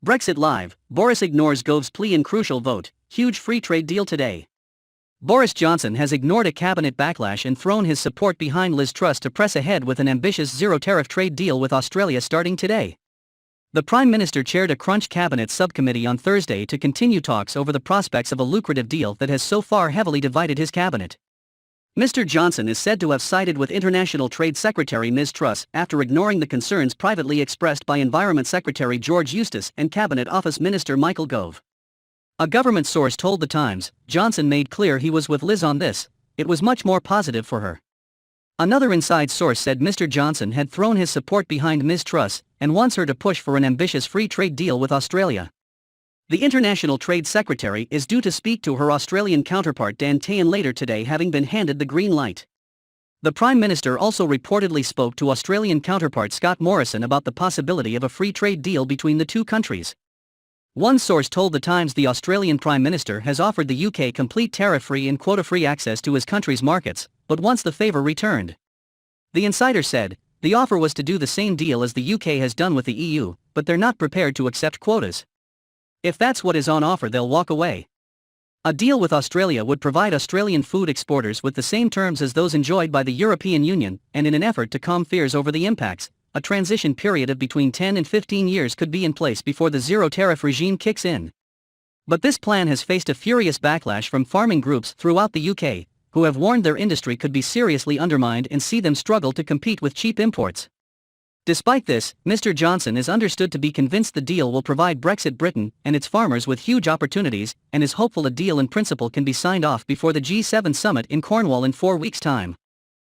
Brexit Live, Boris ignores Gove's plea in crucial vote, huge free trade deal today. Boris Johnson has ignored a cabinet backlash and thrown his support behind Liz Truss to press ahead with an ambitious zero-tariff trade deal with Australia starting today. The Prime Minister chaired a crunch cabinet subcommittee on Thursday to continue talks over the prospects of a lucrative deal that has so far heavily divided his cabinet. Mr. Johnson is said to have sided with International Trade Secretary Liz Truss after ignoring the concerns privately expressed by Environment Secretary George Eustice and Cabinet Office Minister Michael Gove. A government source told The Times, Johnson made clear he was with Liz on this, it was much more positive for her. Another inside source said Mr. Johnson had thrown his support behind Ms. Truss and wants her to push for an ambitious free trade deal with Australia. The International Trade Secretary is due to speak to her Australian counterpart Dan Tehan later today, having been handed the green light. The Prime Minister also reportedly spoke to Australian counterpart Scott Morrison about the possibility of a free trade deal between the two countries. One source told The Times the Australian Prime Minister has offered the UK complete tariff-free and quota-free access to his country's markets, but wants the favour returned. The insider said, the offer was to do the same deal as the UK has done with the EU, but they're not prepared to accept quotas. If that's what is on offer, they'll walk away. A deal with Australia would provide Australian food exporters with the same terms as those enjoyed by the European Union, and in an effort to calm fears over the impacts, a transition period of between 10 and 15 years could be in place before the zero-tariff regime kicks in. But this plan has faced a furious backlash from farming groups throughout the UK, who have warned their industry could be seriously undermined and see them struggle to compete with cheap imports. Despite this, Mr. Johnson is understood to be convinced the deal will provide Brexit Britain and its farmers with huge opportunities, and is hopeful a deal in principle can be signed off before the G7 summit in Cornwall in 4 weeks' time.